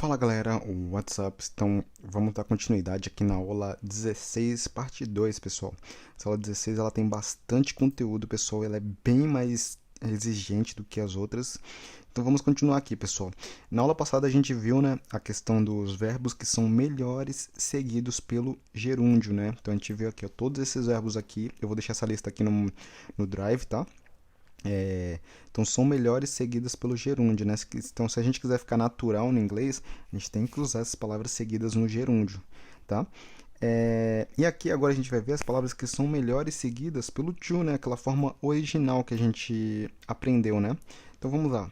Fala galera, o WhatsApp, então vamos dar continuidade aqui na aula 16, parte 2, pessoal. Essa aula 16 ela tem bastante conteúdo, pessoal, ela é bem mais exigente do que as outras. Então vamos continuar aqui, pessoal. Na aula passada a gente viu, né, a questão dos verbos que são melhores seguidos pelo gerúndio, né? Então a gente viu aqui, ó, todos esses verbos aqui, eu vou deixar essa lista aqui no Drive, tá? Então são melhores seguidas pelo gerúndio, né? Então se a gente quiser ficar natural no inglês, a gente tem que usar essas palavras seguidas no gerúndio, tá? E aqui agora a gente vai ver as palavras que são melhores seguidas pelo to, né? Aquela forma original que a gente aprendeu, né? Então vamos lá.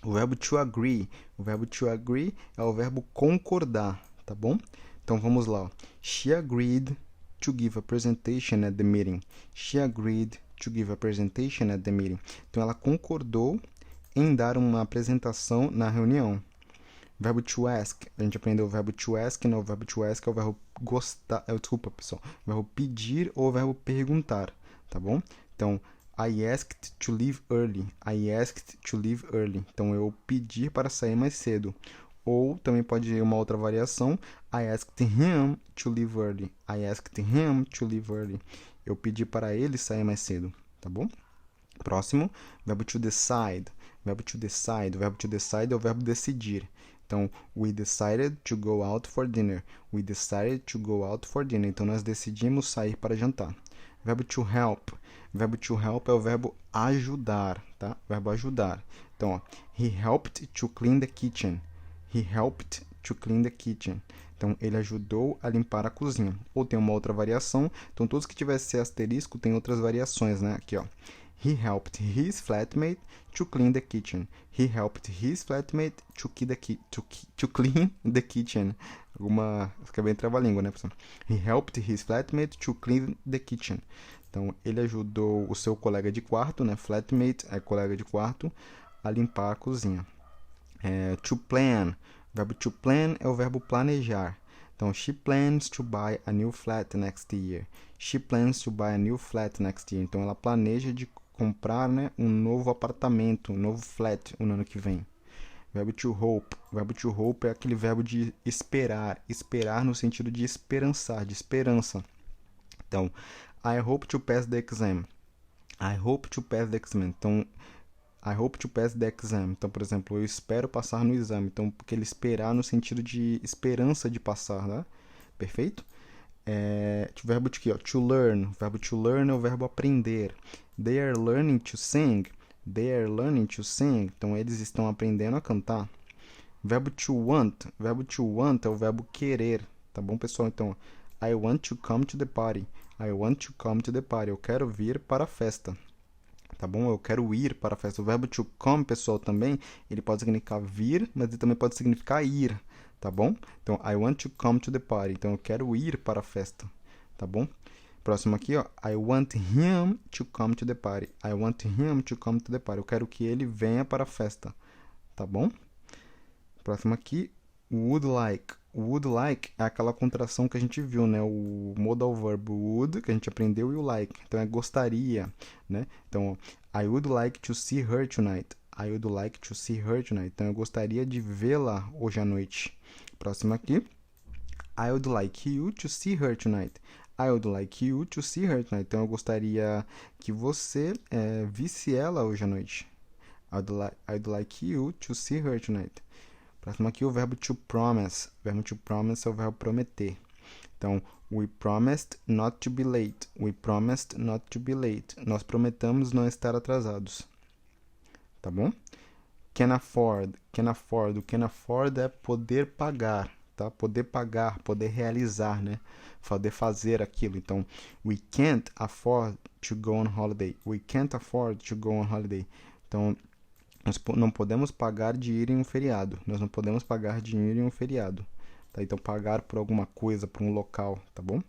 O verbo to agree. O verbo to agree é o verbo concordar, tá bom? Então vamos lá. Ó. She agreed to give a presentation at the meeting. She agreed to give a presentation at the meeting. Então ela concordou em dar uma apresentação na reunião. Verbo to ask. A gente aprendeu o verbo to ask, né? O verbo to ask é o verbo gostar, desculpa, pessoal. O verbo pedir ou o verbo perguntar, tá bom? Então I asked to leave early. I asked to leave early. Então eu pedi para sair mais cedo. Ou também pode ir uma outra variação. I asked him to leave early. I asked him to leave early. Eu pedi para ele sair mais cedo, tá bom? Próximo, verbo to decide. Verbo to decide. O verbo to decide é o verbo decidir. Então, we decided to go out for dinner. We decided to go out for dinner. Então, nós decidimos sair para jantar. Verbo to help. Verbo to help é o verbo ajudar, tá? Verbo ajudar. Então, ó, he helped to clean the kitchen. He helped to clean the kitchen. Então, ele ajudou a limpar a cozinha. Ou tem uma outra variação. Então, todos que tivessem asterisco tem outras variações, né? Aqui, ó. He helped his flatmate to clean the kitchen. He helped his flatmate to clean the kitchen. Fica bem trava-língua, né, pessoal? He helped his flatmate to clean the kitchen. Então, ele ajudou o seu colega de quarto, né? Flatmate é colega de quarto, a limpar a cozinha. To plan. O verbo to plan é o verbo planejar. Então, she plans to buy a new flat next year. She plans to buy a new flat next year. Então, ela planeja de comprar, né, um novo apartamento, um novo flat no ano que vem. Verbo to hope. O verbo to hope é aquele verbo de esperar. Esperar no sentido de esperançar, de esperança. Então, I hope to pass the exam. I hope to pass the exam. Então, I hope to pass the exam. Então, por exemplo, eu espero passar no exame. Então, porque ele esperar no sentido de esperança de passar, né? Perfeito? O verbo aqui, ó, to learn. O verbo to learn é o verbo aprender. They are learning to sing. They are learning to sing. Então, eles estão aprendendo a cantar. Verbo to want. O verbo to want é o verbo querer. Tá bom, pessoal? Então, I want to come to the party. I want to come to the party. Eu quero vir para a festa. Tá bom? Eu quero ir para a festa. O verbo to come, pessoal, também, ele pode significar vir, mas ele também pode significar ir, tá bom? Então, I want to come to the party. Então, eu quero ir para a festa, tá bom? Próximo aqui, ó. I want him to come to the party. I want him to come to the party. Eu quero que ele venha para a festa, tá bom? Próximo aqui, would like. O would like é aquela contração que a gente viu, né? O modal verb would, que a gente aprendeu, e o like. Então, é gostaria, né? Então, I would like to see her tonight. I would like to see her tonight. Então, eu gostaria de vê-la hoje à noite. Próximo aqui. I would like you to see her tonight. I would like you to see her tonight. Então, eu gostaria que você visse ela hoje à noite. I'd like you to see her tonight. Próximo aqui, o verbo to promise. O verbo to promise é o verbo prometer. Então, we promised not to be late. We promised not to be late. Nós prometemos não estar atrasados. Tá bom? Can afford. Can afford. O can afford é poder pagar. Tá? Poder pagar, poder realizar, né? Poder fazer aquilo. Então, we can't afford to go on holiday. We can't afford to go on holiday. Então, nós não podemos pagar de ir em um feriado. Nós não podemos pagar de ir em um feriado. Tá? Então, pagar por alguma coisa, por um local, tá bom? O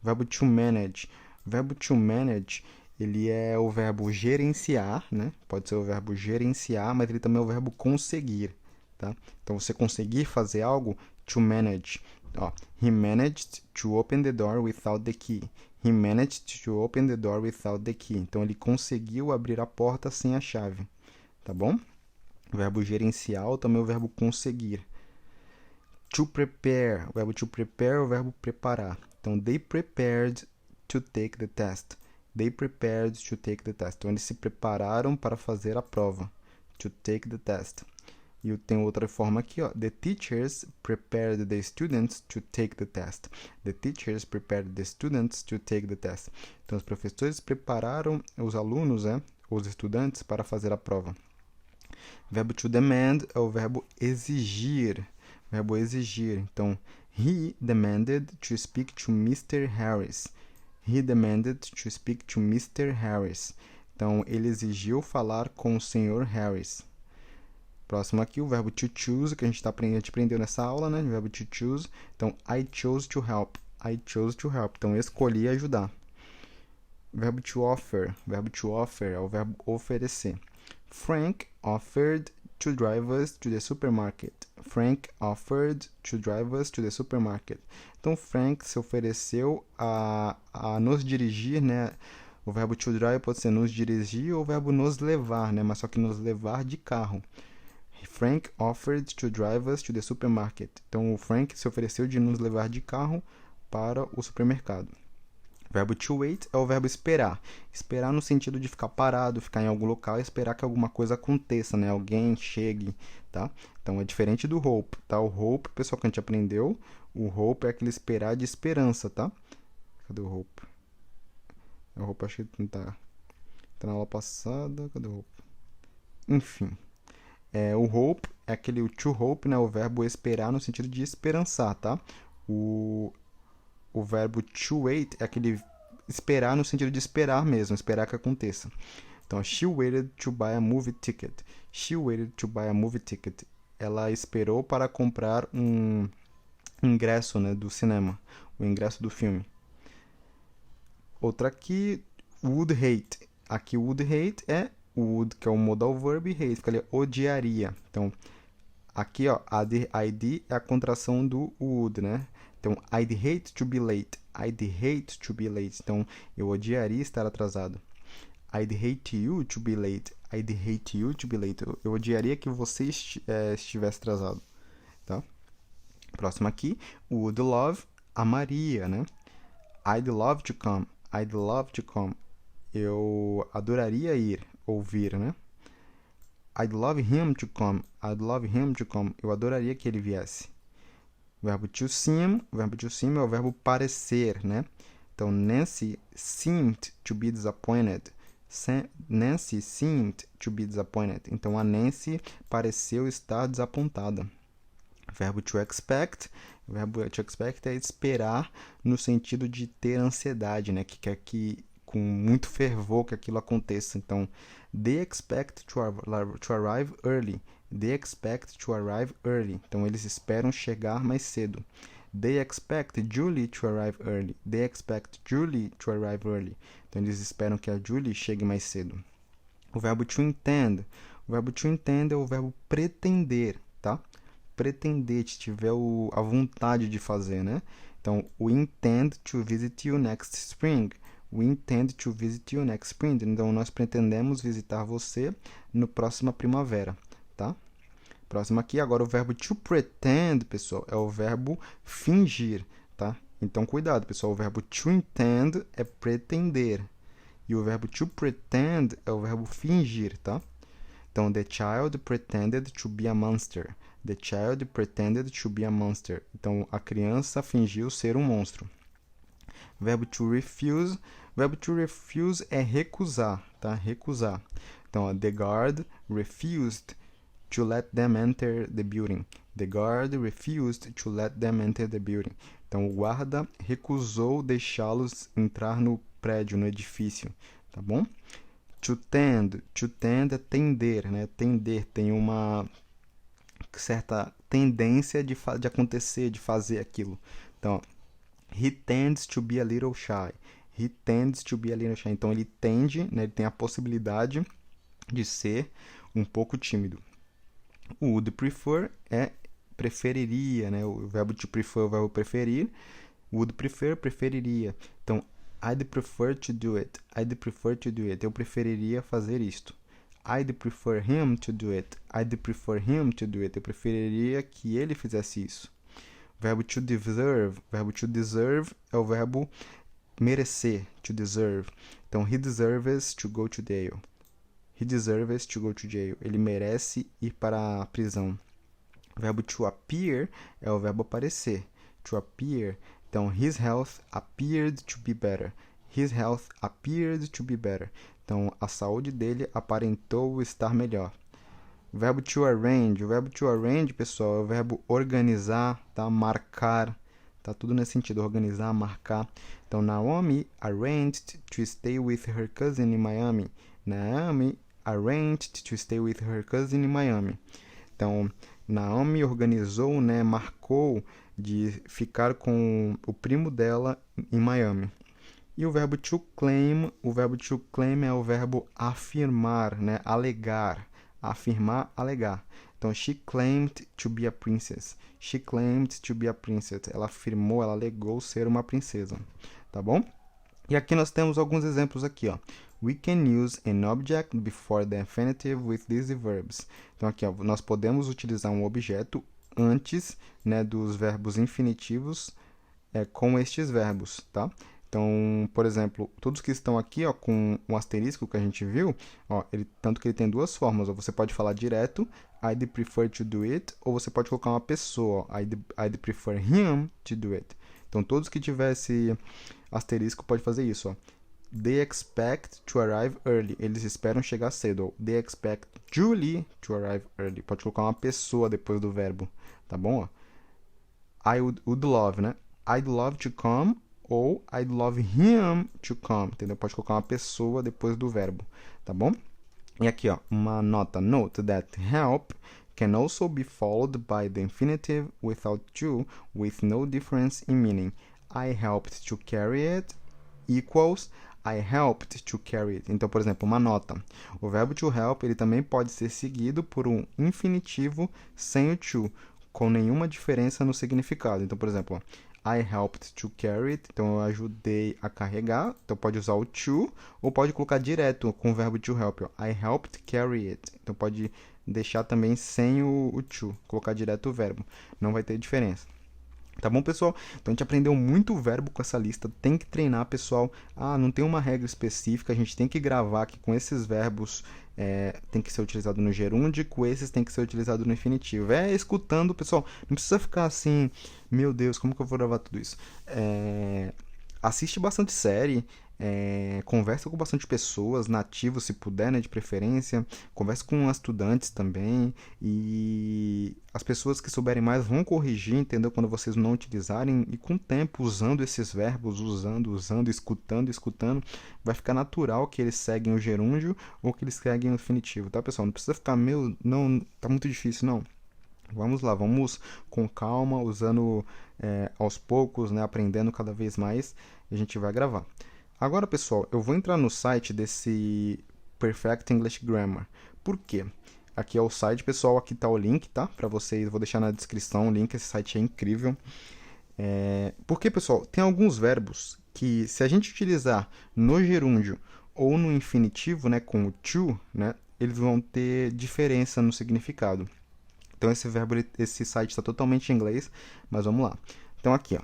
verbo to manage. O verbo to manage, ele é o verbo gerenciar, né? Pode ser o verbo gerenciar, mas ele também é o verbo conseguir, tá? Então, você conseguir fazer algo, to manage. Ó, he managed to open the door without the key. He managed to open the door without the key. Então, ele conseguiu abrir a porta sem a chave. Tá bom? O verbo gerencial também é o verbo conseguir. To prepare, o verbo to prepare é o verbo preparar. Então, they prepared to take the test. They prepared to take the test. Então, eles se prepararam para fazer a prova. To take the test. E tem outra forma aqui, ó. The teachers prepared the students to take the test. The teachers prepared the students to take the test. Então, os professores prepararam os alunos, os estudantes, para fazer a prova. Verbo to demand é o verbo exigir. Verbo exigir. Então, he demanded to speak to Mr. Harris. He demanded to speak to Mr. Harris. Então, ele exigiu falar com o Sr. Harris. Próximo aqui, o verbo to choose, que a gente aprendeu nessa aula, né? O verbo to choose. Então, I chose to help. I chose to help. Então, eu escolhi ajudar. Verbo to offer. Verbo to offer é o verbo oferecer. Frank offered to drive us to the supermarket. Frank offered to drive us to the supermarket. Então, Frank se ofereceu a nos dirigir, né? O verbo to drive pode ser nos dirigir ou o verbo nos levar, né? Mas só que nos levar de carro. Frank offered to drive us to the supermarket. Então, o Frank se ofereceu de nos levar de carro para o supermercado. Verbo to wait é o verbo esperar. Esperar no sentido de ficar parado, ficar em algum local e esperar que alguma coisa aconteça, né? Alguém chegue, tá? Então, é diferente do hope, tá? O hope, pessoal, que a gente aprendeu, o hope é aquele esperar de esperança, tá? Cadê o hope? O hope acho que não tá na aula passada. Cadê o hope? Enfim. O hope é aquele to hope, né? O verbo esperar no sentido de esperançar, tá? O verbo to wait é aquele esperar no sentido de esperar mesmo, esperar que aconteça. Então, she waited to buy a movie ticket. She waited to buy a movie ticket. Ela esperou para comprar um ingresso, né, do cinema, o ingresso do filme. Outra aqui, would hate. Aqui, would hate é would, que é o modal verb, e hate, fica ali, odiaria. Então, aqui, ó, a id é a contração do would, né? Então, I'd hate to be late. I'd hate to be late. Então, eu odiaria estar atrasado. I'd hate you to be late. I'd hate you to be late. Eu odiaria que você estivesse atrasado. Tá? Próximo aqui, would love, amaria, né? I'd love to come. I'd love to come. Eu adoraria ir, ouvir, né? I'd love him to come. I'd love him to come. Eu adoraria que ele viesse. Verbo to seem. O verbo to seem é o verbo parecer, né? Então, Nancy seemed to be disappointed. Nancy seemed to be disappointed. Então, a Nancy pareceu estar desapontada. Verbo to expect. O verbo to expect é esperar no sentido de ter ansiedade, né? Que quer que com muito fervor que aquilo aconteça. Então, they expect to arrive early. They expect to arrive early. Então, eles esperam chegar mais cedo. They expect Julie to arrive early. They expect Julie to arrive early. Então, eles esperam que a Julie chegue mais cedo. O verbo to intend. O verbo to intend é o verbo pretender, tá? Pretender, se tiver a vontade de fazer, né? Então, we intend to visit you next spring. We intend to visit you next spring. Então, nós pretendemos visitar você na próxima primavera, tá? Próximo aqui, agora o verbo to pretend, pessoal, é o verbo fingir, tá? Então, cuidado, pessoal, o verbo to intend é pretender. E o verbo to pretend é o verbo fingir, tá? Então, the child pretended to be a monster. The child pretended to be a monster. Então, a criança fingiu ser um monstro. Verbo to refuse. O verbo to refuse é recusar, tá? Recusar. Então, ó, the guard refused to let them enter the building. The guard refused to let them enter the building. Então, o guarda recusou deixá-los entrar no prédio, no edifício, tá bom? To tend é tender, né? Tender tem uma certa tendência de acontecer, de fazer aquilo. Então, ó, he tends to be a little shy. He tends to be a little shy. Então, ele tende, né, ele tem a possibilidade de ser um pouco tímido. O would prefer é preferiria, né? O verbo to prefer é o verbo preferir. Would prefer, preferiria. Então, I'd prefer to do it. I'd prefer to do it. Eu preferiria fazer isto. I'd prefer him to do it. I'd prefer him to do it. Eu preferiria que ele fizesse isso. Verbo to deserve é o verbo merecer, to deserve. Então, he deserves to go to jail. He deserves to go to jail. Ele merece ir para a prisão. O verbo to appear é o verbo aparecer. To appear. Então, his health appeared to be better. His health appeared to be better. Então, a saúde dele aparentou estar melhor. O verbo to arrange. O verbo to arrange, pessoal, é o verbo organizar, tá? Marcar. Tá tudo nesse sentido, organizar, marcar. Então, Naomi arranged to stay with her cousin in Miami. Naomi arranged to stay with her cousin in Miami. Então, Naomi organizou, né, marcou de ficar com o primo dela em Miami. E o verbo to claim é o verbo afirmar, né, alegar, afirmar, alegar. Então, she claimed to be a princess. She claimed to be a princess. Ela afirmou, ela alegou ser uma princesa, tá bom? E aqui nós temos alguns exemplos aqui, ó. We can use an object before the infinitive with these verbs. Então, aqui, ó, nós podemos utilizar um objeto antes, né, dos verbos infinitivos com estes verbos, tá? Então, por exemplo, todos que estão aqui, ó, com um asterisco que a gente viu, ó, tanto que ele tem duas formas. Ó, você pode falar direto, I'd prefer to do it, ou você pode colocar uma pessoa, ó, I'd prefer him to do it. Então, todos que tiver esse asterisco pode fazer isso, ó. They expect to arrive early. Eles esperam chegar cedo. They expect Julie to arrive early. Pode colocar uma pessoa depois do verbo, tá bom? Ó. I would love, né? I'd love to come ou I'd love him to come, entendeu? Pode colocar uma pessoa depois do verbo, tá bom? E aqui, ó, uma nota. Note that help can also be followed by the infinitive without to, with no difference in meaning. I helped to carry it equals I helped to carry it. Então, por exemplo, uma nota. O verbo to help ele também pode ser seguido por um infinitivo sem o to, com nenhuma diferença no significado. Então, por exemplo, I helped to carry it. Então, eu ajudei a carregar. Então, pode usar o to ou pode colocar direto com o verbo to help. Ó. I helped carry it. Então, pode deixar também sem o to, colocar direto o verbo. Não vai ter diferença. Tá bom, pessoal? Então, a gente aprendeu muito verbo com essa lista. Tem que treinar, pessoal. Não tem uma regra específica. A gente tem que gravar que com esses verbos tem que ser utilizado no gerúndio, com esses tem que ser utilizado no infinitivo. Escutando, pessoal. Não precisa ficar assim, meu Deus, como que eu vou gravar tudo isso? Assiste bastante série. Conversa com bastante pessoas, nativos se puder, né, de preferência. Conversa com estudantes também. E as pessoas que souberem mais vão corrigir, entendeu? Quando vocês não utilizarem. E com o tempo, usando esses verbos, usando, escutando, vai ficar natural que eles seguem o gerúndio ou que eles seguem o infinitivo, tá, pessoal? Não precisa ficar, não, tá muito difícil, não. Vamos lá, vamos com calma, usando aos poucos, né, aprendendo cada vez mais. E a gente vai gravar. Agora, pessoal, eu vou entrar no site desse Perfect English Grammar. Por quê? Aqui é o site, pessoal, aqui está o link, tá? Para vocês, vou deixar na descrição o link, esse site é incrível. Porque, pessoal, tem alguns verbos que, se a gente utilizar no gerúndio ou no infinitivo, né, com o to, né, eles vão ter diferença no significado. Então, esse site está totalmente em inglês, mas vamos lá. Então, aqui, ó,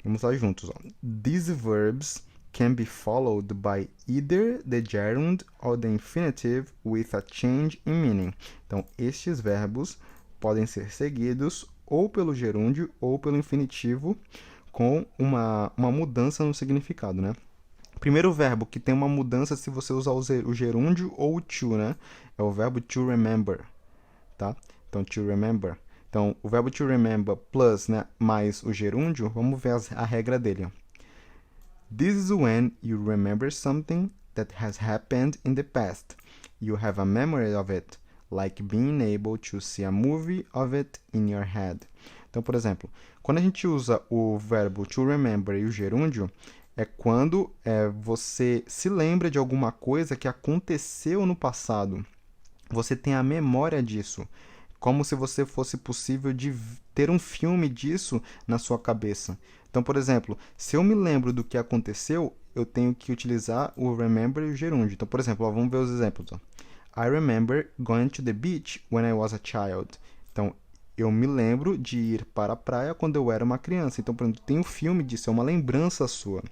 vamos lá juntos. Ó. These verbs can be followed by either the gerund or the infinitive with a change in meaning. Então, estes verbos podem ser seguidos ou pelo gerúndio ou pelo infinitivo com uma mudança no significado, né? O primeiro verbo que tem uma mudança se você usar o gerúndio ou o to, né? É o verbo to remember, tá? Então, to remember. Então, o verbo to remember plus, né, mais o gerúndio, vamos ver a regra dele, ó. This is when you remember something that has happened in the past. You have a memory of it, like being able to see a movie of it in your head. Então, por exemplo, quando a gente usa o verbo to remember e o gerúndio, é quando você se lembra de alguma coisa que aconteceu no passado. Você tem a memória disso. Como se você fosse possível de ter um filme disso na sua cabeça. Então, por exemplo, se eu me lembro do que aconteceu, eu tenho que utilizar o remember e o gerúndio. Então, por exemplo, vamos ver os exemplos. Ó. I remember going to the beach when I was a child. Então, eu me lembro de ir para a praia quando eu era uma criança. Então, por exemplo, tem um filme disso, é uma lembrança sua.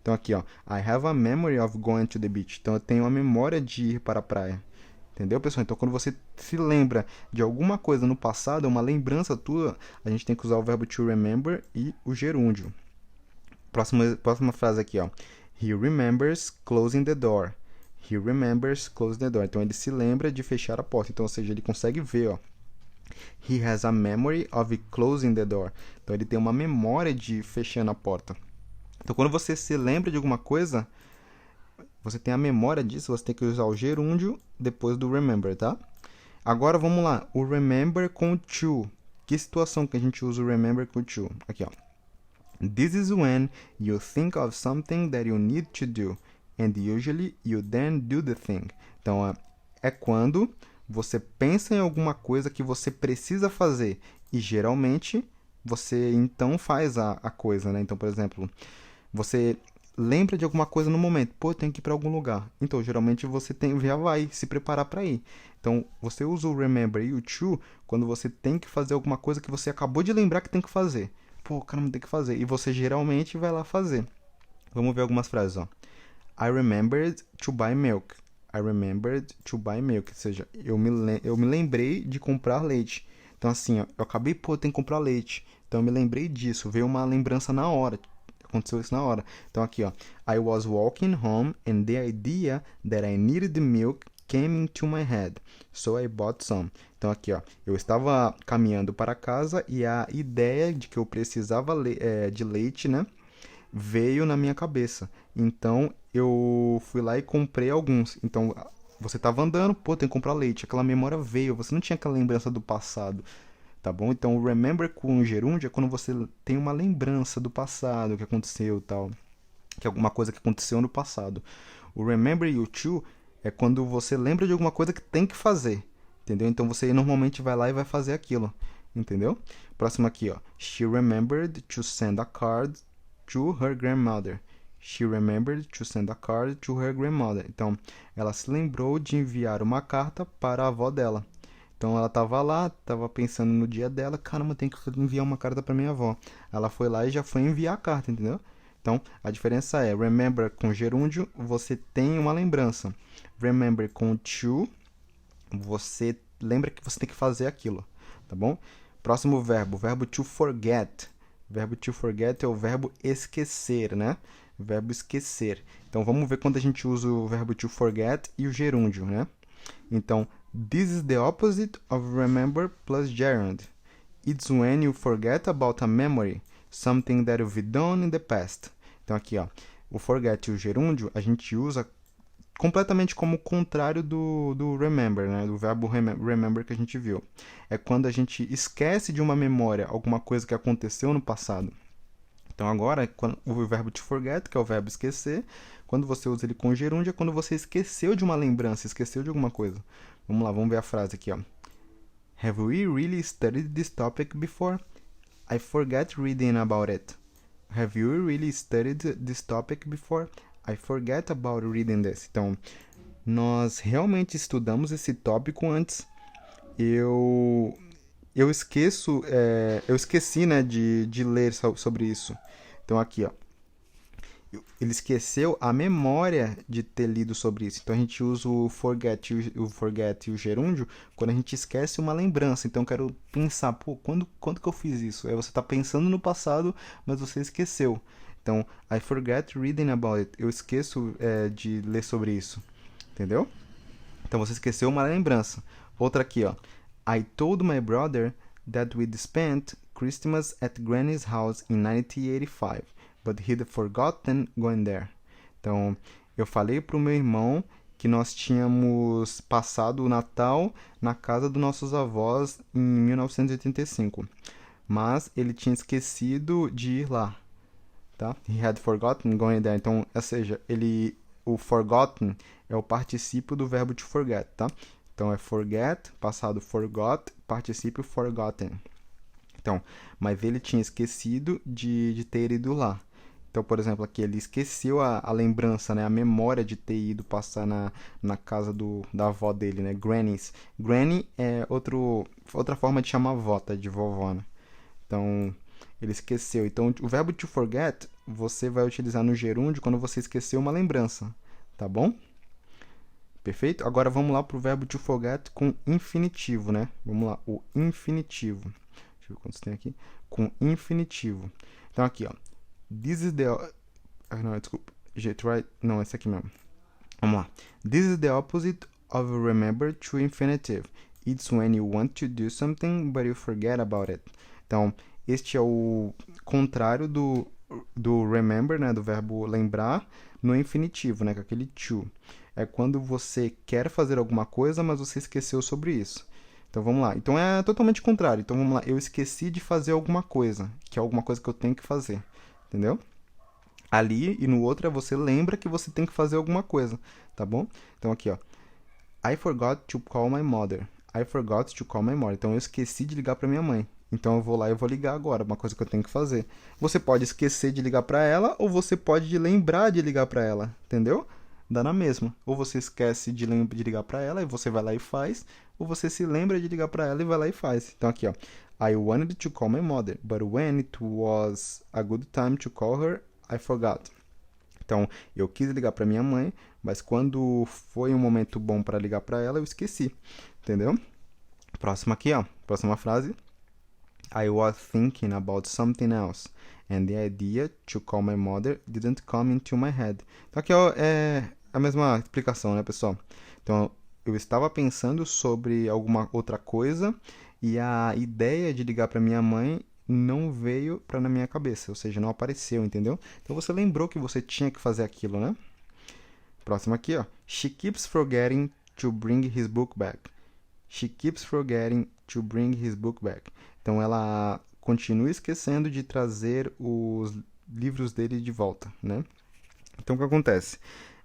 Então, aqui, ó. I have a memory of going to the beach. Então, eu tenho a memória de ir para a praia. Entendeu, pessoal? Então, quando você se lembra de alguma coisa no passado, é uma lembrança tua, a gente tem que usar o verbo to remember e o gerúndio. Próxima frase aqui, ó. He remembers closing the door. He remembers closing the door. Então, ele se lembra de fechar a porta. Então, ou seja, ele consegue ver, ó. He has a memory of closing the door. Então, ele tem uma memória de fechando a porta. Então, quando você se lembra de alguma coisa, você tem a memória disso, você tem que usar o gerúndio depois do remember, tá? Agora, vamos lá. O remember com to. Que situação que a gente usa o remember com to? Aqui, ó. This is when you think of something that you need to do, and usually you then do the thing. Então, é quando você pensa em alguma coisa que você precisa fazer, e geralmente você então faz a coisa, né? Então, por exemplo, você lembra de alguma coisa no momento, pô, eu tenho que ir para algum lugar. Então, geralmente você já vai se preparar para ir. Então, você usa o remember e o to quando você tem que fazer alguma coisa que você acabou de lembrar que tem que fazer. Pô, caramba, tem que fazer. E você geralmente vai lá fazer. Vamos ver algumas frases, ó. I remembered to buy milk. I remembered to buy milk. Ou seja, eu me lembrei de comprar leite. Então, assim, ó, eu acabei, pô, tem que comprar leite. Então, eu me lembrei disso. Veio uma lembrança na hora. Aconteceu isso na hora. Então, aqui, ó. I was walking home and the idea that I needed the milk came into my head, so I bought some. Então aqui, ó, eu estava caminhando para casa e a ideia de que eu precisava de leite, né, veio na minha cabeça. Então eu fui lá e comprei alguns. Então você estava andando, pô, tem que comprar leite. Aquela memória veio, você não tinha aquela lembrança do passado, tá bom? Então o remember com gerúndio é quando você tem uma lembrança do passado, que aconteceu, tal, que é alguma coisa que aconteceu no passado. O remember e o to é quando você lembra de alguma coisa que tem que fazer, entendeu? Então você normalmente vai lá e vai fazer aquilo, entendeu? Próximo aqui, ó. She remembered to send a card to her grandmother. She remembered to send a card to her grandmother. Então, ela se lembrou de enviar uma carta para a avó dela. Então, ela estava lá, estava pensando no dia dela, caramba, tem que enviar uma carta para minha avó. Ela foi lá e já foi enviar a carta, entendeu? Então, a diferença é, remember com gerúndio, você tem uma lembrança. Remember com to, você lembra que você tem que fazer aquilo, tá bom? Próximo verbo, verbo to forget. Verbo to forget é o verbo esquecer, né? Verbo esquecer. Então, vamos ver quando a gente usa o verbo to forget e o gerúndio, né? Então, this is the opposite of remember plus gerund. It's when you forget about a memory, something that you've done in the past. Então, aqui, ó, o forget e o gerúndio a gente usa completamente como o contrário do remember, né? Do verbo remember que a gente viu. É quando a gente esquece de uma memória alguma coisa que aconteceu no passado. Então, agora, o verbo to forget, que é o verbo esquecer, quando você usa ele com gerúndio, é quando você esqueceu de uma lembrança, esqueceu de alguma coisa. Vamos lá, vamos ver a frase aqui, ó. Have we really studied this topic before? I forgot reading about it. Have you really studied this topic before? I forget about reading this. Então, nós realmente estudamos esse tópico antes. Eu esqueci, né, de ler sobre isso. Então, aqui, ó. Ele esqueceu a memória de ter lido sobre isso. Então, a gente usa o forget e o gerúndio quando a gente esquece uma lembrança. Então, eu quero pensar, pô, quando que eu fiz isso? Aí você está pensando no passado, mas você esqueceu. Então, I forget reading about it. Eu esqueço de ler sobre isso. Entendeu? Então, você esqueceu uma lembrança. Outra aqui, ó. I told my brother that we'd spent Christmas at Granny's house in 1985, but he'd forgotten going there. Então, eu falei pro meu irmão que nós tínhamos passado o Natal na casa dos nossos avós em 1985, mas ele tinha esquecido de ir lá. Tá? He had forgotten going there. Então, ou seja, o forgotten é o particípio do verbo to forget, tá? Então, é forget, passado forgot, particípio forgotten. Então, mas ele tinha esquecido de ter ido lá. Então, por exemplo, aqui ele esqueceu a lembrança, né? A memória de ter ido passar na casa da avó dele, né? Grannies. Granny é outra forma de chamar avó, tá? De vovó, né? Então, ele esqueceu. Então, o verbo to forget você vai utilizar no gerúndio quando você esqueceu uma lembrança, tá bom? Perfeito? Agora vamos lá para o verbo to forget com infinitivo, né? Vamos lá, o infinitivo. Deixa eu ver quantos tem aqui. Com infinitivo. Então, aqui, ó. This is the... não, desculpa. Não, esse aqui mesmo. Vamos lá. This is the opposite of remember to infinitive. It's when you want to do something, but you forget about it. Então, este é o contrário do remember, né? Do verbo lembrar, no infinitivo, né? Com aquele to. É quando você quer fazer alguma coisa, mas você esqueceu sobre isso. Então, vamos lá. Então, é totalmente contrário. Então, vamos lá. Eu esqueci de fazer alguma coisa, que é alguma coisa que eu tenho que fazer. Entendeu? Ali e no outro é você lembra que você tem que fazer alguma coisa, tá bom? Então aqui, ó. I forgot to call my mother. I forgot to call my mother. Então eu esqueci de ligar para minha mãe. Então eu vou lá e vou ligar agora, uma coisa que eu tenho que fazer. Você pode esquecer de ligar para ela ou você pode lembrar de ligar para ela, entendeu? Dá na mesma. Ou você esquece de ligar para ela e você vai lá e faz, ou você se lembra de ligar para ela e vai lá e faz. Então aqui, ó. I wanted to call my mother, but when it was a good time to call her, I forgot. Então, eu quis ligar para minha mãe, mas quando foi um momento bom para ligar para ela, eu esqueci. Entendeu? Próximo aqui, ó. Próxima frase. I was thinking about something else, and the idea to call my mother didn't come into my head. Então, aqui ó, é a mesma explicação, né, pessoal? Então, eu estava pensando sobre alguma outra coisa e a ideia de ligar para minha mãe não veio para na minha cabeça, ou seja, não apareceu, entendeu? Então você lembrou que você tinha que fazer aquilo, né? Próximo aqui, ó. She keeps forgetting to bring his book back. She keeps forgetting to bring his book back. Então ela continua esquecendo de trazer os livros dele de volta, né? Então o que acontece?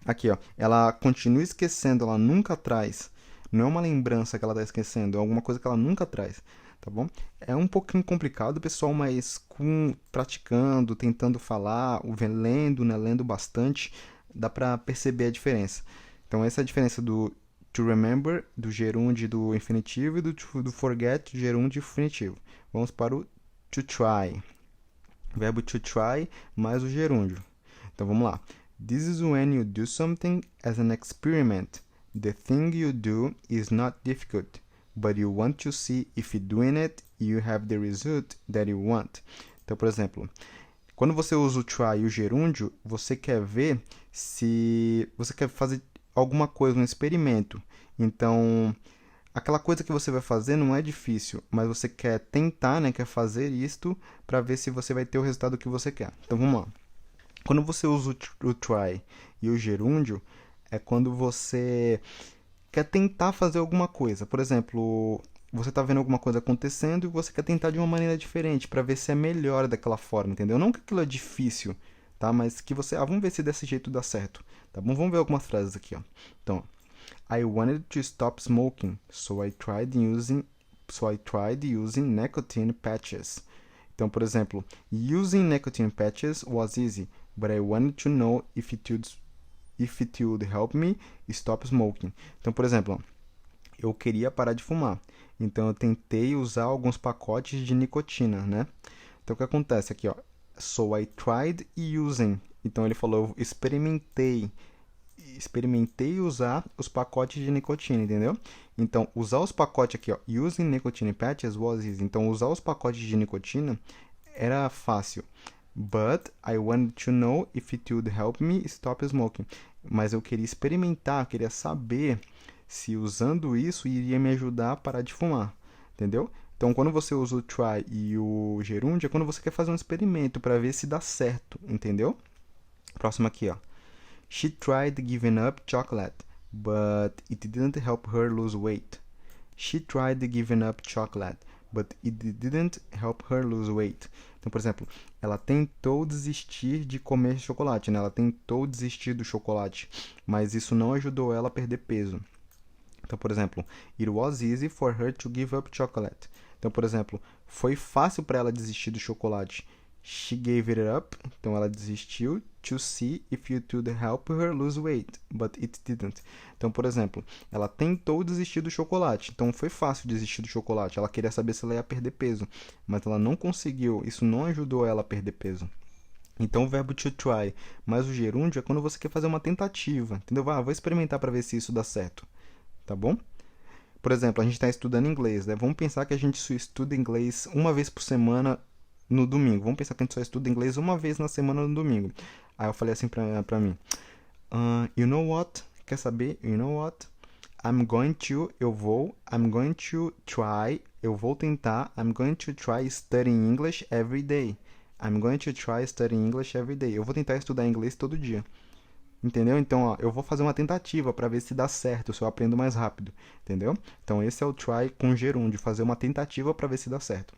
Aqui, ó, ela continua esquecendo, ela nunca traz. Não é uma lembrança que ela está esquecendo, é alguma coisa que ela nunca traz, tá bom? É um pouquinho complicado, pessoal, mas praticando, tentando falar, lendo, né, lendo bastante, dá para perceber a diferença. Então essa é a diferença do to remember, do gerúndio do infinitivo, e do forget, do gerúndio infinitivo. Vamos para o to try. Verbo to try mais o gerúndio. Então vamos lá. This is when you do something as an experiment. The thing you do is not difficult, but you want to see if doing it you have the result that you want. Então, por exemplo, quando você usa o try e o gerúndio, você quer ver se você quer fazer alguma coisa, um experimento. Então, aquela coisa que você vai fazer não é difícil, mas você quer tentar, né, quer fazer isto para ver se você vai ter o resultado que você quer. Então, vamos lá. Quando você usa o try e o gerúndio, é quando você quer tentar fazer alguma coisa. Por exemplo, você está vendo alguma coisa acontecendo e você quer tentar de uma maneira diferente para ver se é melhor daquela forma, entendeu? Não que aquilo é difícil, tá? Mas que você... vamos ver se desse jeito dá certo, tá bom? Vamos ver algumas frases aqui, ó. Então, I wanted to stop smoking, so I tried using nicotine patches. Então, por exemplo, using nicotine patches was easy, but I wanted to know if it would help me stop smoking. Então, por exemplo, eu queria parar de fumar. Então, eu tentei usar alguns pacotes de nicotina, né? Então, o que acontece aqui, ó? So, I tried using. Então, ele falou, eu experimentei usar os pacotes de nicotina, entendeu? Então, usar os pacotes aqui, ó, using nicotine patches was easy. Então, usar os pacotes de nicotina era fácil. But I wanted to know if it would help me stop smoking. Mas eu queria experimentar, queria saber se usando isso iria me ajudar a parar de fumar, entendeu? Então, quando você usa o try e o gerúndio, é quando você quer fazer um experimento para ver se dá certo, entendeu? Próximo aqui, ó. She tried giving up chocolate, but it didn't help her lose weight. She tried giving up chocolate, but it didn't help her lose weight. Então, por exemplo, ela tentou desistir de comer chocolate, né? Ela tentou desistir do chocolate, mas isso não ajudou ela a perder peso. Então, por exemplo, it was easy for her to give up chocolate. Então, por exemplo, foi fácil para ela desistir do chocolate. She gave it up, então ela desistiu, to see if it would help her lose weight, but it didn't. Então, por exemplo, ela tentou desistir do chocolate, então foi fácil desistir do chocolate. Ela queria saber se ela ia perder peso, mas ela não conseguiu, isso não ajudou ela a perder peso. Então, o verbo to try mais o gerúndio é quando você quer fazer uma tentativa, entendeu? Vou experimentar para ver se isso dá certo, tá bom? Por exemplo, a gente está estudando inglês, né? Vamos pensar que a gente só estuda inglês uma vez por semana no domingo. Vamos pensar que a gente só estuda inglês uma vez na semana no domingo. Aí eu falei assim pra mim, you know what? Quer saber? You know what? I'm going to try, eu vou tentar, I'm going to try studying English every day. I'm going to try studying English every day. Eu vou tentar estudar inglês todo dia. Entendeu? Então, ó, eu vou fazer uma tentativa para ver se dá certo, se eu aprendo mais rápido. Entendeu? Então, esse é o try com gerúndio, fazer uma tentativa para ver se dá certo.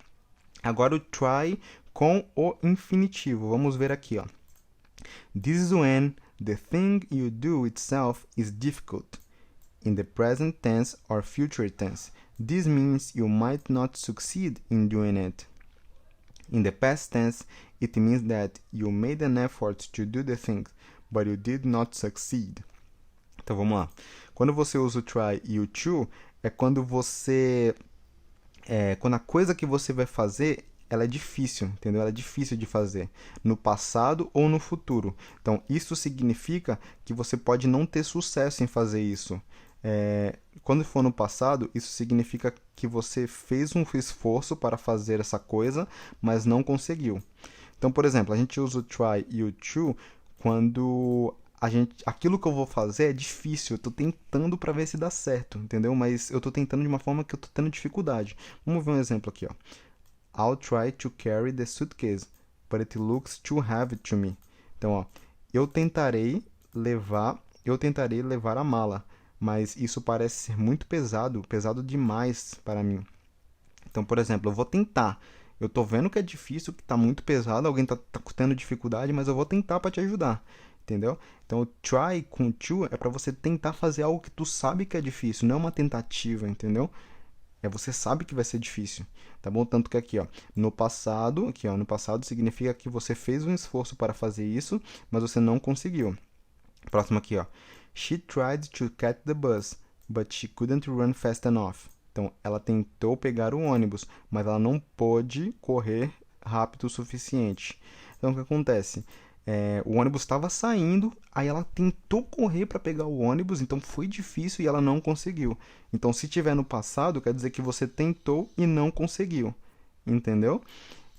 Agora, o try com o infinitivo. Vamos ver aqui, ó. This is when the thing you do itself is difficult. In the present tense or future tense. This means you might not succeed in doing it. In the past tense, it means that you made an effort to do the thing, but you did not succeed. Então vamos lá. Quando você usa o try e o to, é quando quando a coisa que você vai fazer, ela é difícil, entendeu? Ela é difícil de fazer no passado ou no futuro. Então isso significa que você pode não ter sucesso em fazer isso. Quando for no passado, isso significa que você fez um esforço para fazer essa coisa, mas não conseguiu. Então, por exemplo, a gente usa o try e o to quando aquilo que eu vou fazer é difícil, eu estou tentando para ver se dá certo, entendeu? Mas eu estou tentando de uma forma que eu estou tendo dificuldade. Vamos ver um exemplo aqui, ó. I'll try to carry the suitcase, but it looks too heavy to me. Então, ó, eu tentarei levar a mala, mas isso parece ser muito pesado demais para mim. Então, por exemplo, eu vou tentar. Eu tô vendo que é difícil, que tá muito pesado, alguém tá tendo dificuldade, mas eu vou tentar para te ajudar, entendeu? Então, o try com to é para você tentar fazer algo que tu sabe que é difícil, não é uma tentativa, entendeu? Você sabe que vai ser difícil, tá bom? Tanto que aqui, ó, no passado significa que você fez um esforço para fazer isso, mas você não conseguiu. Próximo aqui, ó. She tried to catch the bus, but she couldn't run fast enough. Então, ela tentou pegar o ônibus, mas ela não pôde correr rápido o suficiente. Então, o que acontece? O ônibus estava saindo, aí ela tentou correr para pegar o ônibus, então foi difícil e ela não conseguiu. Então, se tiver no passado, quer dizer que você tentou e não conseguiu. Entendeu?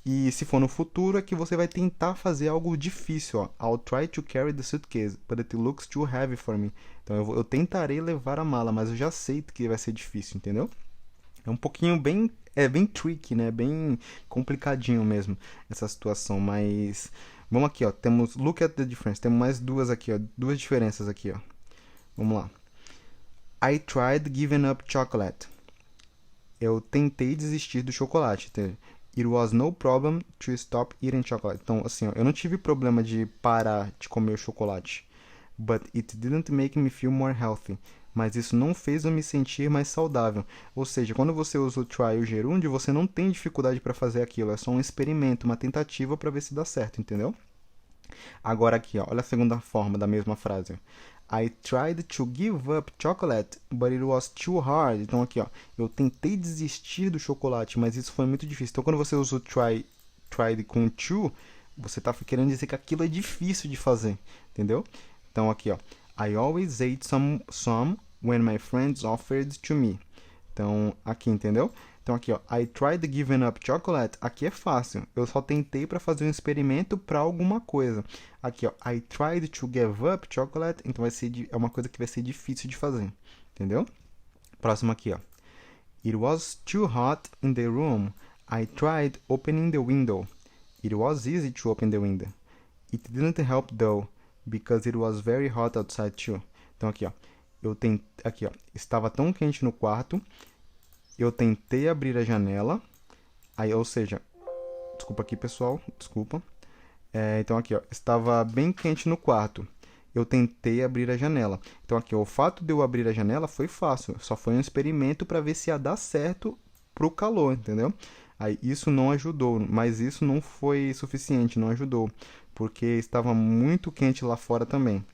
E se for no futuro, é que você vai tentar fazer algo difícil, ó. I'll try to carry the suitcase, but it looks too heavy for me. Então, eu tentarei levar a mala, mas eu já sei que vai ser difícil, entendeu? É um pouquinho bem tricky, né? Bem complicadinho mesmo essa situação, mas vamos aqui, ó. Temos look at the difference. Temos mais duas aqui, ó. Duas diferenças aqui, ó. Vamos lá. I tried giving up chocolate. Eu tentei desistir do chocolate. It was no problem to stop eating chocolate. Então, assim, ó, eu não tive problema de parar de comer o chocolate. But it didn't make me feel more healthy. Mas isso não fez eu me sentir mais saudável. Ou seja, quando você usa o try e o gerúndio, você não tem dificuldade para fazer aquilo. É só um experimento, uma tentativa para ver se dá certo, entendeu? Agora aqui, ó, olha a segunda forma da mesma frase. I tried to give up chocolate, but it was too hard. Então aqui, ó, eu tentei desistir do chocolate, mas isso foi muito difícil. Então quando você usa o tried com to, você tá querendo dizer que aquilo é difícil de fazer, entendeu? Então aqui, ó, I always ate some when my friends offered to me. Então aqui, entendeu? Então aqui, ó, I tried giving up chocolate. Aqui é fácil. Eu só tentei para fazer um experimento para alguma coisa. Aqui, ó, I tried to give up chocolate. Então é uma coisa que vai ser difícil de fazer, entendeu? Próximo aqui, ó. It was too hot in the room. I tried opening the window. It was easy to open the window. It didn't help though, because it was very hot outside too. Então aqui, ó, aqui, ó, estava tão quente no quarto. Eu tentei abrir a janela, aí, ou seja, desculpa aqui pessoal, desculpa. Então aqui, ó, estava bem quente no quarto. Eu tentei abrir a janela. Então aqui, ó, o fato de eu abrir a janela foi fácil, só foi um experimento para ver se ia dar certo pro calor, entendeu? Aí isso não ajudou, mas isso não foi suficiente, não ajudou, porque estava muito quente lá fora também,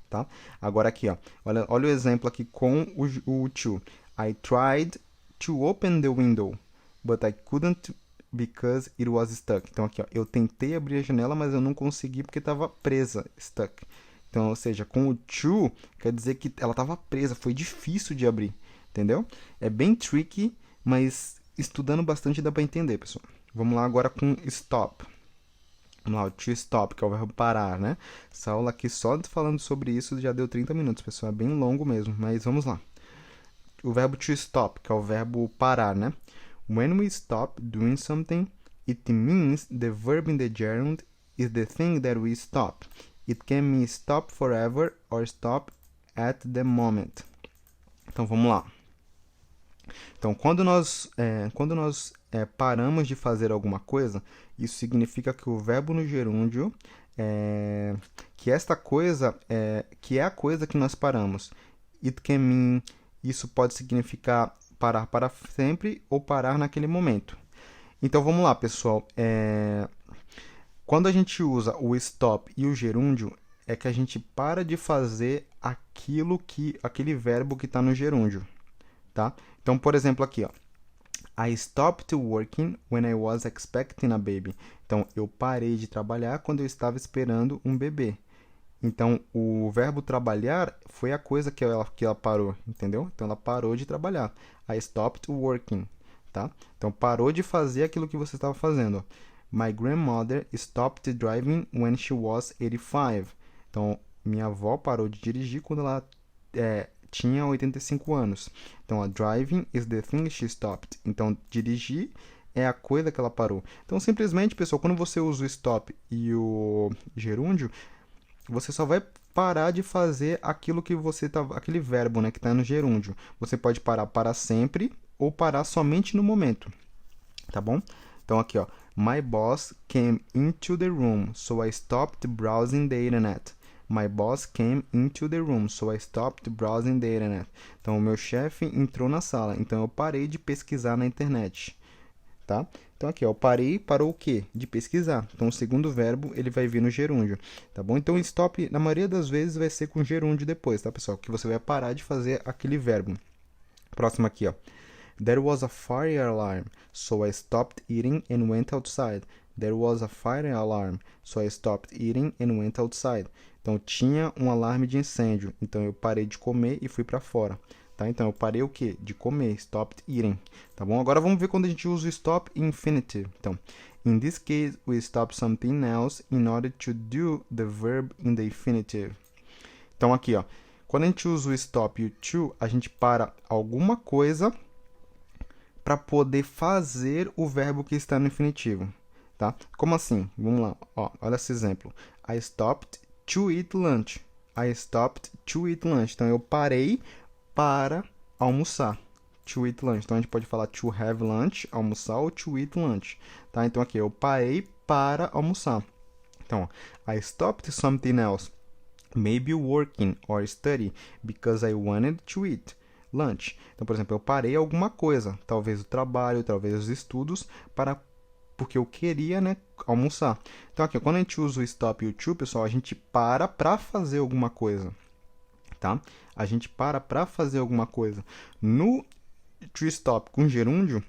tá? Agora aqui, ó, olha o exemplo aqui com o to. I tried to open the window, but I couldn't because it was stuck. Então aqui, ó, eu tentei abrir a janela, mas eu não consegui porque estava presa, stuck. Então, ou seja, com o to, quer dizer que ela estava presa, foi difícil de abrir, entendeu? É bem tricky, mas estudando bastante dá para entender, pessoal. Vamos lá agora com stop. Vamos lá, o to stop, que é o verbo parar, né? Essa aula aqui só falando sobre isso já deu 30 minutos, pessoal. É bem longo mesmo, mas vamos lá. O verbo to stop, que é o verbo parar, né? When we stop doing something, it means the verb in the gerund is the thing that we stop. It can mean stop forever or stop at the moment. Então, vamos lá. Então, quando nós paramos de fazer alguma coisa, isso significa que o verbo no gerúndio que esta coisa que é a coisa que nós paramos. It can mean, isso pode significar parar para sempre ou parar naquele momento. Então, vamos lá, pessoal. Quando a gente usa o stop e o gerúndio, é que a gente para de fazer aquele verbo que está no gerúndio, tá? Então, por exemplo, aqui, ó. I stopped working when I was expecting a baby. Então, eu parei de trabalhar quando eu estava esperando um bebê. Então, o verbo trabalhar foi a coisa que ela parou, entendeu? Então, ela parou de trabalhar. I stopped working, tá? Então, parou de fazer aquilo que você estava fazendo. My grandmother stopped driving when she was 85. Então, minha avó parou de dirigir quando ela tinha 85 anos. Então, a driving is the thing she stopped. Então, dirigir é a coisa que ela parou. Então, simplesmente, pessoal, quando você usa o stop e o gerúndio, você só vai parar de fazer aquilo que aquele verbo, né, que está no gerúndio. Você pode parar para sempre ou parar somente no momento, tá bom? Então, aqui, ó. My boss came into the room, so I stopped browsing the internet. My boss came into the room, so I stopped browsing the internet. Então, o meu chefe entrou na sala, então eu parei de pesquisar na internet, tá? Então, aqui, ó, eu parei, parou o quê? De pesquisar. Então, o segundo verbo, ele vai vir no gerúndio, tá bom? Então, stop, na maioria das vezes, vai ser com gerúndio depois, tá, pessoal? Que você vai parar de fazer aquele verbo. Próximo aqui, ó. There was a fire alarm, so I stopped eating and went outside. There was a fire alarm, so I stopped eating and went outside. Então, tinha um alarme de incêndio, então eu parei de comer e fui para fora. Tá? Então, eu parei o quê? De comer, stopped eating. Tá bom? Agora, vamos ver quando a gente usa o stop infinitive. Então, in this case, we stop something else in order to do the verb in the infinitive. Então, aqui, ó, quando a gente usa o stop e o to, a gente para alguma coisa para poder fazer o verbo que está no infinitivo, tá? Como assim? Vamos lá, ó, olha esse exemplo. I stopped to eat lunch. I stopped to eat lunch. Então, eu parei para almoçar. To eat lunch. Então, a gente pode falar to have lunch, almoçar, ou to eat lunch, tá? Então, aqui, eu parei para almoçar. Então, ó, I stopped something else, maybe working or study, because I wanted to eat lunch. Então, por exemplo, eu parei alguma coisa, talvez o trabalho, talvez os estudos, porque eu queria, né, almoçar. Então, aqui, quando a gente usa o stop e o to, pessoal, a gente para fazer alguma coisa, tá? A gente para fazer alguma coisa. No to stop com gerúndio,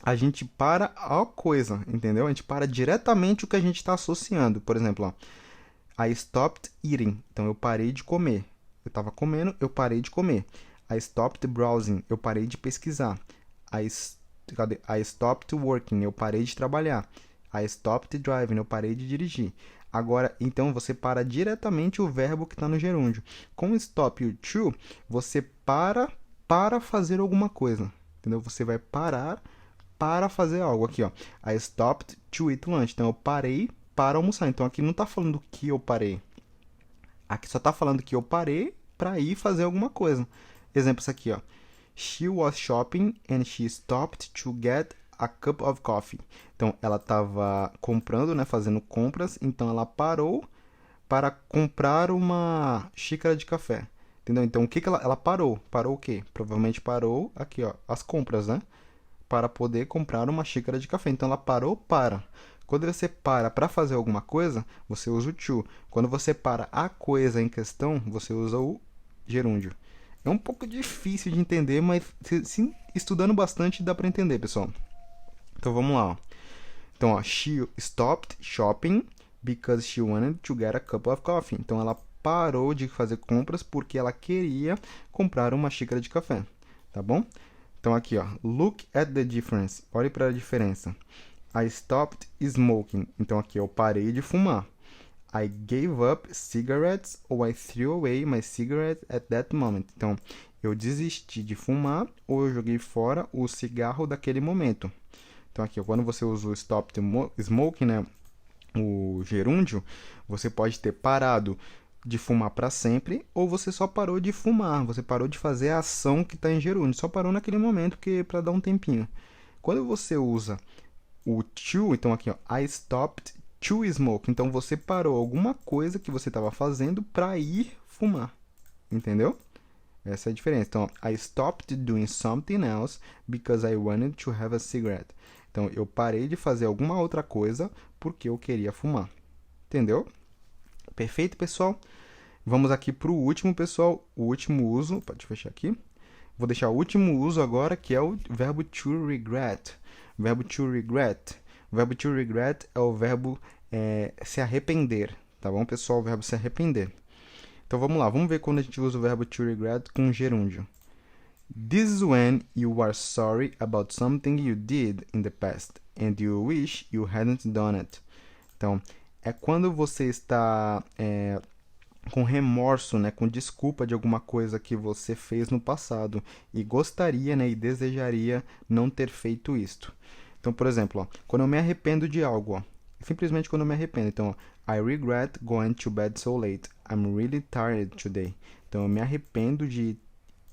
a gente para a coisa, entendeu? A gente para diretamente o que a gente está associando. Por exemplo, ó, I stopped eating. Então, eu parei de comer. Eu estava comendo, eu parei de comer. I stopped browsing. Eu parei de pesquisar. I stopped working. Eu parei de trabalhar. I stopped driving. Eu parei de dirigir. Agora, então, você para diretamente o verbo que está no gerúndio. Com o stop e o to, você para fazer alguma coisa. Entendeu? Você vai parar para fazer algo. Aqui, ó. I stopped to eat lunch. Então, eu parei para almoçar. Então, aqui não está falando que eu parei. Aqui só está falando que eu parei para ir fazer alguma coisa. Exemplos aqui, ó. She was shopping and she stopped to get a cup of coffee. Então, ela estava comprando, né, fazendo compras, então ela parou para comprar uma xícara de café. Entendeu? Então, o que ela parou? Parou o quê? Provavelmente parou aqui, ó, as compras, né? para poder comprar uma xícara de café. Então ela parou para. Quando você para fazer alguma coisa, você usa o to. Quando você para a coisa em questão, você usa o gerúndio. É um pouco difícil de entender, mas estudando bastante dá para entender, pessoal. Então vamos lá. Ó. Então, ó, she stopped shopping because she wanted to get a cup of coffee. Então ela parou de fazer compras porque ela queria comprar uma xícara de café, tá bom? Então aqui, ó, look at the difference. Olhe para a diferença. I stopped smoking. Então aqui eu parei de fumar. I gave up cigarettes ou I threw away my cigarette at that moment. Então, eu desisti de fumar ou eu joguei fora o cigarro daquele momento. Então aqui, quando você usa o stop smoking, né, o gerúndio, você pode ter parado de fumar para sempre ou você só parou de fumar, você parou de fazer a ação que está em gerúndio, só parou naquele momento que para dar um tempinho. Quando você usa o to, então aqui, ó, I stopped to smoke, então você parou alguma coisa que você estava fazendo para ir fumar, entendeu? Essa é a diferença. Então, I stopped doing something else because I wanted to have a cigarette. Então, eu parei de fazer alguma outra coisa porque eu queria fumar. Entendeu? Perfeito, pessoal? Vamos aqui para o último, pessoal. O último uso. Pode fechar aqui. Vou deixar o último uso agora, que é o verbo to regret. Verbo to regret. O verbo to regret é o verbo se arrepender. Tá bom, pessoal? O verbo se arrepender. Então vamos lá, vamos ver quando a gente usa o verbo to regret com gerúndio. This is when you are sorry about something you did in the past and you wish you hadn't done it. Então, é quando você está com remorso, né, com desculpa de alguma coisa que você fez no passado e gostaria, né, e desejaria não ter feito isto. Então, por exemplo, ó, quando eu me arrependo de algo, ó, simplesmente quando eu me arrependo. Então, I regret going to bed so late. I'm really tired today. Então, eu me arrependo de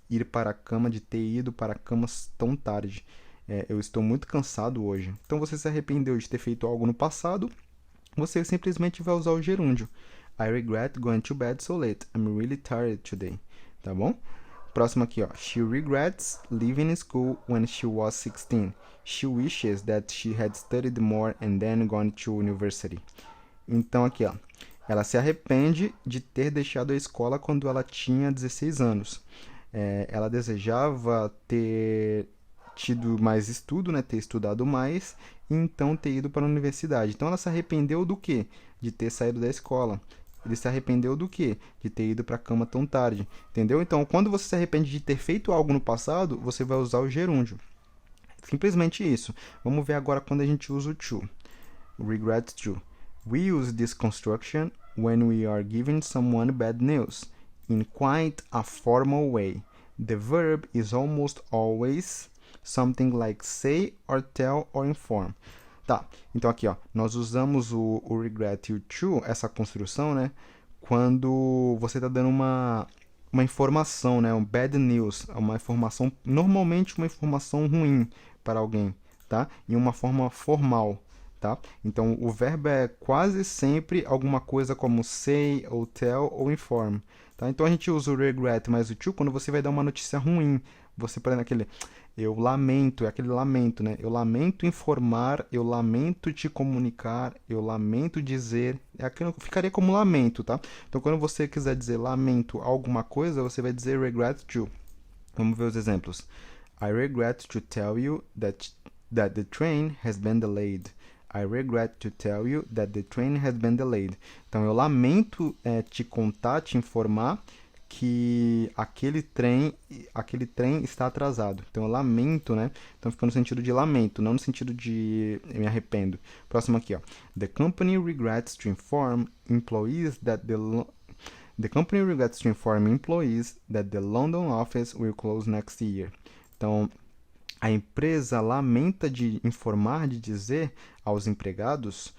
ir para a cama, de ter ido para a cama tão tarde. Eu estou muito cansado hoje. Então, você se arrependeu de ter feito algo no passado, você simplesmente vai usar o gerúndio. I regret going to bed so late. I'm really tired today. Tá bom? Próximo aqui, ó. She regrets leaving school when she was 16. She wishes that she had studied more and then gone to university. Então, aqui, ó. Ela se arrepende de ter deixado a escola quando ela tinha 16 anos. Ela desejava ter tido mais estudo, né? Ter estudado mais e então ter ido para a universidade. Então, ela se arrependeu do quê? De ter saído da escola. Ele se arrependeu do quê? De ter ido para a cama tão tarde. Entendeu? Então, quando você se arrepende de ter feito algo no passado, você vai usar o gerúndio. Simplesmente isso. Vamos ver agora quando a gente usa o to. Regret to. We use this construction when we are giving someone bad news, in quite a formal way. The verb is almost always something like say or tell or inform. Tá, então aqui, ó, nós usamos o regret e o to, essa construção, né, quando você está dando uma informação, né, um bad news, uma informação, normalmente uma informação ruim para alguém, tá? Em uma forma formal, tá? Então, o verbo é quase sempre alguma coisa como say, ou tell, ou inform, tá? Então, a gente usa o regret mais o to quando você vai dar uma notícia ruim. Você, por exemplo, aquele eu lamento, é aquele lamento, né? Eu lamento informar, eu lamento te comunicar, eu lamento dizer. É aquilo que ficaria como lamento, tá? Então, quando você quiser dizer lamento alguma coisa, você vai dizer regret to. Vamos ver os exemplos. I regret to tell you that the train has been delayed. I regret to tell you that the train has been delayed. Então, eu lamento te contar, te informar que aquele trem está atrasado. Então, eu lamento, né? Então, fica no sentido de lamento, não no sentido de me arrependo. Próximo aqui, ó. The company regrets to inform employees that the company regrets to inform employees that the London office will close next year. Então, a empresa lamenta de informar, de dizer aos empregados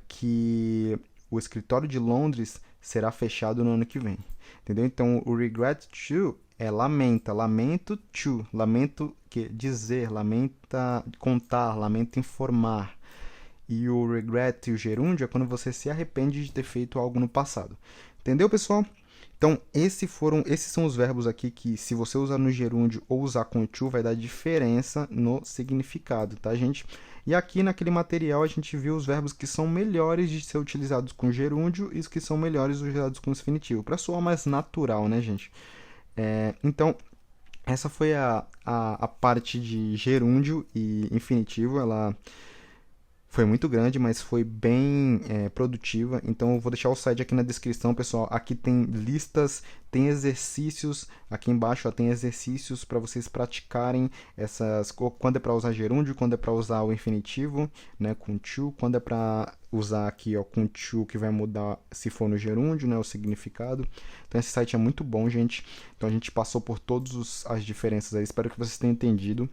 que o escritório de Londres será fechado no ano que vem. Entendeu? Então, o regret to é lamenta, lamento to, lamento que dizer, lamenta contar, lamenta informar. E o regret e o gerúndio é quando você se arrepende de ter feito algo no passado. Entendeu, pessoal? Então, esses são os verbos aqui que, se você usar no gerúndio ou usar com to, vai dar diferença no significado, tá, gente? E aqui naquele material a gente viu os verbos que são melhores de ser utilizados com gerúndio e os que são melhores utilizados com infinitivo, para soar mais natural, né, gente? Então, essa foi a parte de gerúndio e infinitivo. Ela foi muito grande, mas foi bem produtiva. Então eu vou deixar o site aqui na descrição, pessoal. Aqui tem listas, tem exercícios. Aqui embaixo ó, tem exercícios para vocês praticarem essas. Quando é para usar gerúndio, quando é para usar o infinitivo, né, com to. Quando é para usar aqui ó, com to, que vai mudar se for no gerúndio, né, o significado. Então esse site é muito bom, gente. Então a gente passou por todas as diferenças aí. Espero que vocês tenham entendido.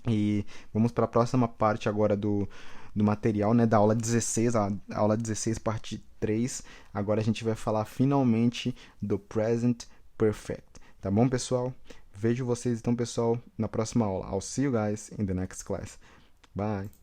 E vamos para a próxima parte agora do material, né, da aula 16, a aula 16, parte 3. Agora a gente vai falar finalmente do Present Perfect. Tá bom, pessoal? Vejo vocês então, pessoal, na próxima aula. I'll see you guys in the next class. Bye!